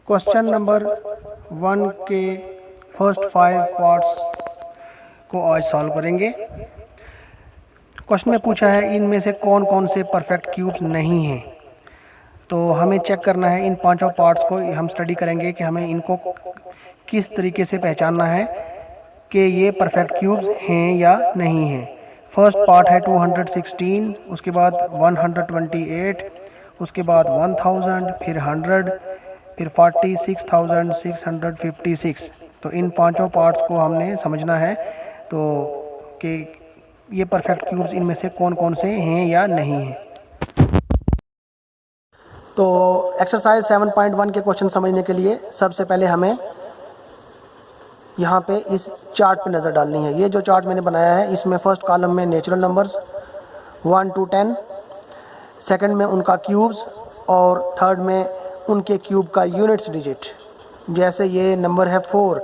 Question number 1 के first 5 parts को आज सॉल्व करेंगे। क्वेश्चन में पूछा है इनमें से कौन कौन से परफेक्ट क्यूब्स नहीं हैं। तो हमें चेक करना है, इन पांचों पार्ट्स को हम स्टडी करेंगे कि हमें इनको किस तरीके से पहचानना है कि ये परफेक्ट क्यूब्स हैं या नहीं हैं। फर्स्ट पार्ट है 216, उसके बाद 128, उसके बाद 1000, फिर 100, फिर 46,656। तो इन पांचों पार्ट्स को हमने समझना है तो कि ये परफेक्ट क्यूब्स इनमें से कौन कौन से हैं या नहीं हैं। तो एक्सरसाइज 7.1 के क्वेश्चन समझने के लिए सबसे पहले हमें यहाँ पे इस चार्ट पे नज़र डालनी है। ये जो चार्ट मैंने बनाया है इसमें फर्स्ट कॉलम में नेचुरल नंबर्स 1 to 10, सेकंड में उनका क्यूब्स और थर्ड में उनके क्यूब का यूनिट्स डिजिट। जैसे ये नंबर है 4,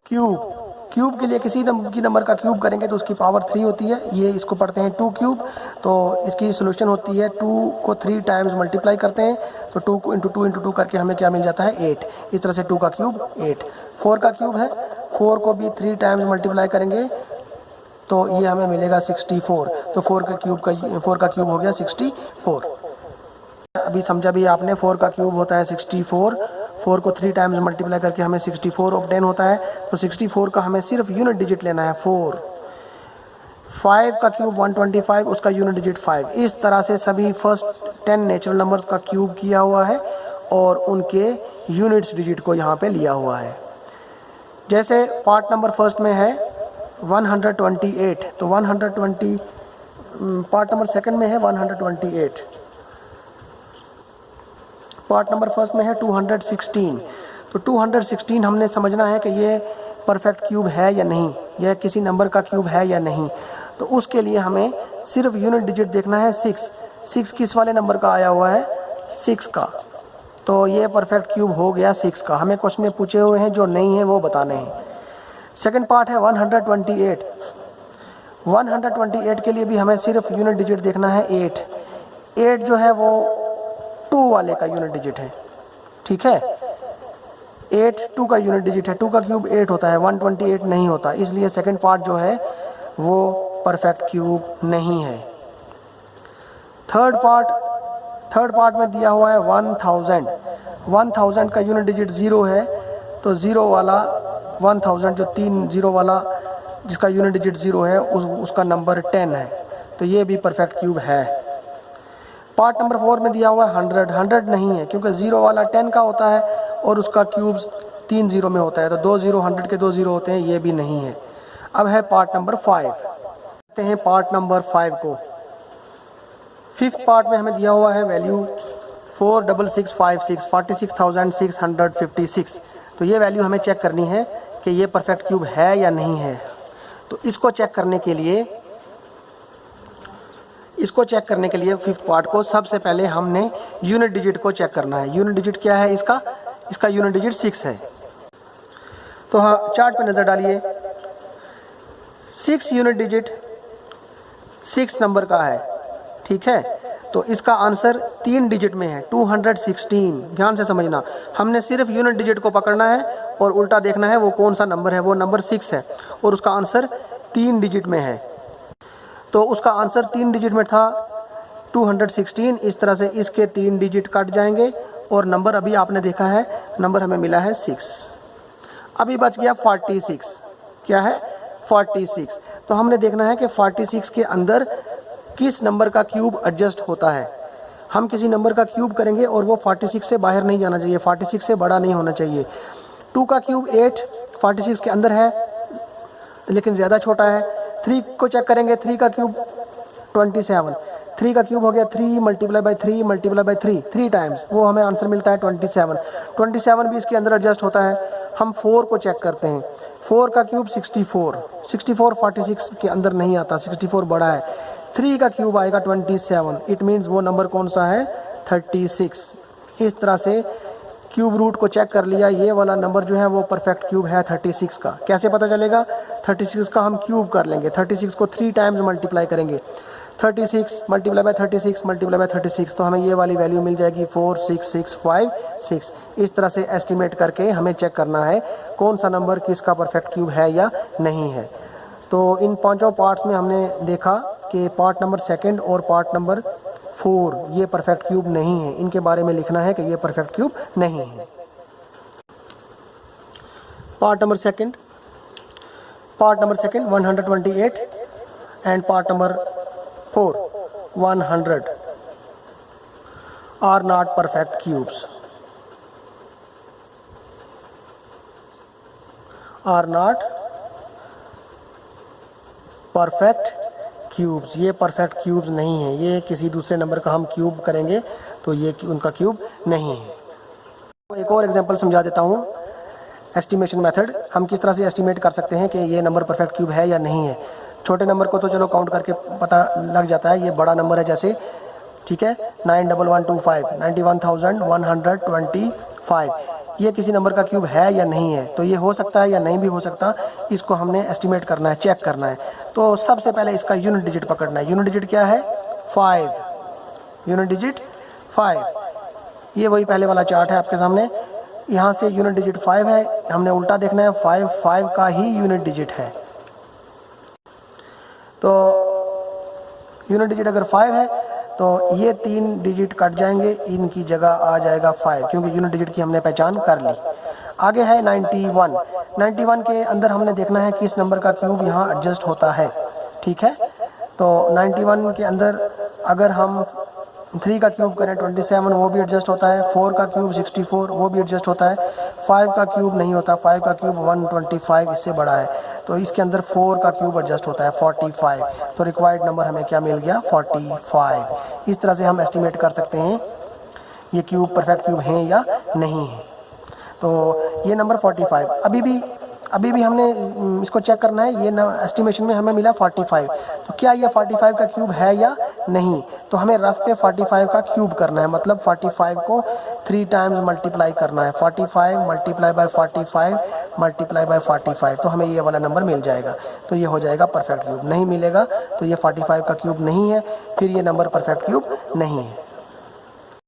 क्यूब के लिए किसी नंबर का क्यूब करेंगे तो उसकी पावर 3 होती है। ये इसको पढ़ते हैं 2 क्यूब, तो इसकी सोल्यूशन होती है 2 को 3 टाइम्स मल्टीप्लाई करते हैं तो 2 × 2 × 2 करके हमें क्या मिल जाता है 8। इस तरह से 2 का क्यूब 8। 4 का क्यूब है, 4 को भी 3 टाइम्स मल्टीप्लाई करेंगे तो ये हमें मिलेगा 64। तो 4 का क्यूब हो गया 64। अभी समझा भी आपने, 4 का क्यूब होता है 64। 4 को 3 टाइम्स मल्टीप्लाई करके हमें 64 ऑफ 10 होता है। तो 64 का हमें सिर्फ यूनिट डिजिट लेना है 4। 5 का क्यूब 125, उसका यूनिट डिजिट 5। इस तरह से सभी फर्स्ट 10 नेचुरल नंबर्स का क्यूब किया हुआ है और उनके यूनिट्स डिजिट को यहाँ पे लिया हुआ है। जैसे पार्ट नंबर फर्स्ट में है 128, तो 120 पार्ट नंबर सेकंड में है 128। पार्ट नंबर फर्स्ट में है 216। तो 216 हमने समझना है कि ये परफेक्ट क्यूब है या नहीं, यह किसी नंबर का क्यूब है या नहीं। तो उसके लिए हमें सिर्फ यूनिट डिजिट देखना है 6 किस वाले नंबर का आया हुआ है 6 का। तो ये परफेक्ट क्यूब हो गया 6 का। हमें क्वेश्चन में पूछे हुए हैं जो नहीं है वो बताने हैं। सेकंड पार्ट है 128। 128 के लिए भी हमें सिर्फ यूनिट डिजिट देखना है 8 जो है वो 2 वाले का यूनिट डिजिट है, ठीक है। 8 2 का यूनिट डिजिट है, 2 का क्यूब 8 होता है, 128 नहीं होता, इसलिए सेकंड पार्ट जो है वो परफेक्ट क्यूब नहीं है। थर्ड पार्ट में दिया हुआ है 1000 का यूनिट डिजिट 0 है, तो 0 वाला 1000 जो 3 0 वाला जिसका यूनिट डिजिट 0 है उसका नंबर 10 है, तो ये भी परफेक्ट क्यूब है। पार्ट नंबर 4 में दिया हुआ है 100 नहीं है क्योंकि 0 वाला 10 का होता है और उसका क्यूब 3 0 में होता है, तो 2 0 100 के 2 0 होते हैं, ये भी नहीं है। अब है पार्ट नंबर 5। देखते हैं पार्ट नंबर 5 को। फिफ्थ पार्ट में हमें दिया हुआ है वैल्यू 46656, 46,656। तो ये वैल्यू हमें चेक करनी है कि ये परफेक्ट क्यूब है या नहीं है। तो इसको चेक करने के लिए फिफ्थ पार्ट को सबसे पहले हमने यूनिट डिजिट को चेक करना है। यूनिट डिजिट क्या है इसका यूनिट डिजिट 6 है। तो हाँ, चार्ट पे नज़र डालिए। 6 यूनिट डिजिट 6 नंबर का है, ठीक है। तो इसका आंसर 3 डिजिट में है 216। ध्यान से समझना, हमने सिर्फ यूनिट डिजिट को पकड़ना है और उल्टा देखना है वो कौन सा नंबर है। वो नंबर 6 है और उसका आंसर 3 डिजिट में है। तो उसका आंसर 3 डिजिट में था 216। इस तरह से इसके 3 डिजिट कट जाएंगे और नंबर अभी आपने देखा है, नंबर हमें मिला है 6। अभी बच गया 46। क्या है 46। तो हमने देखना है कि 46 के अंदर किस नंबर का क्यूब एडजस्ट होता है। हम किसी नंबर का क्यूब करेंगे और वो 46 से बाहर नहीं जाना चाहिए, 46 से बड़ा नहीं होना चाहिए। 2 का क्यूब 8 46 के अंदर है लेकिन ज़्यादा छोटा है। 3 को चेक करेंगे, 3 का क्यूब 27। 3 का क्यूब हो गया 3 × 3 3 टाइम्स, वो हमें आंसर मिलता है 27। 27 भी इसके अंदर एडजस्ट होता है। हम 4 को चेक करते हैं। 4 का क्यूब 64 46 के अंदर नहीं आता, 64 बड़ा है। 3 का क्यूब आएगा 27, इट मीन्स वो नंबर कौन सा है 36। इस तरह से क्यूब रूट को चेक कर लिया, ये वाला नंबर जो है वो परफेक्ट क्यूब है 36 का। कैसे पता चलेगा 36 का? हम क्यूब कर लेंगे, 36 को 3 टाइम्स मल्टीप्लाई करेंगे। 36 मल्टीप्लाई बाय 36 मल्टीप्लाई बाय 36, तो हमें ये वाली वैल्यू मिल जाएगी 46656। इस तरह से एस्टिमेट करके हमें चेक करना है कौन सा नंबर किसका परफेक्ट क्यूब है या नहीं है। तो इन पांचों पार्ट्स में हमने देखा कि पार्ट नंबर सेकंड और पार्ट नंबर 4 ये परफेक्ट क्यूब नहीं है, इनके बारे में लिखना है कि ये परफेक्ट क्यूब नहीं है। Part number second 128 and part number 4 100 are not perfect cubes, are not perfect cubes. ये परफेक्ट क्यूब्स नहीं है, ये किसी दूसरे नंबर का हम क्यूब करेंगे तो ये उनका क्यूब नहीं है। एक और एग्जांपल समझा देता हूँ। एस्टिमेशन मेथड, हम किस तरह से एस्टिमेट कर सकते हैं कि ये नंबर परफेक्ट क्यूब है या नहीं है। छोटे नंबर को तो चलो काउंट करके पता लग जाता है, ये बड़ा नंबर है जैसे, ठीक है, 91125 91,125, ये किसी नंबर का क्यूब है या नहीं है। तो ये हो सकता है या नहीं भी हो सकता, इसको हमने एस्टिमेट करना है, चेक करना है। तो सबसे पहले इसका यूनिट डिजिट पकड़ना है। यूनिट डिजिट क्या है? 5, यूनिट डिजिट 5। ये वही पहले वाला चार्ट है आपके सामने, यहाँ से यूनिट डिजिट 5 है, हमने उल्टा देखना है, 5 का ही यूनिट डिजिट है। तो यूनिट डिजिट अगर 5 है तो ये 3 डिजिट कट जाएंगे, इनकी जगह आ जाएगा 5, क्योंकि यूनिट डिजिट की हमने पहचान कर ली। आगे है 91 के अंदर हमने देखना है किस नंबर का क्यूब यहाँ एडजस्ट होता है, ठीक है। तो 91 के अंदर अगर हम 3 का क्यूब करें 27, वो भी एडजस्ट होता है। 4 का क्यूब 64, वो भी एडजस्ट होता है। 5 का क्यूब नहीं होता, 5 का क्यूब 125, इससे बड़ा है, तो इसके अंदर 4 का क्यूब एडजस्ट होता है 45। तो रिक्वायर्ड नंबर हमें क्या मिल गया? 45। इस तरह से हम एस्टिमेट कर सकते हैं ये क्यूब परफेक्ट क्यूब हैं या नहीं है। तो ये नंबर 45, अभी भी हमने इसको चेक करना है। ये एस्टिमेशन में हमें मिला 45, तो क्या ये 45 का क्यूब है या नहीं। तो हमें रफ पे 45 का क्यूब करना है, मतलब 45 को 3 टाइम्स मल्टीप्लाई करना है। 45 मल्टीप्लाई बाय 45 मल्टीप्लाई बाय 45, तो हमें ये वाला नंबर मिल जाएगा। तो ये हो जाएगा परफेक्ट क्यूब। नहीं मिलेगा तो ये 45 का क्यूब नहीं है, फिर ये नंबर परफेक्ट क्यूब नहीं है।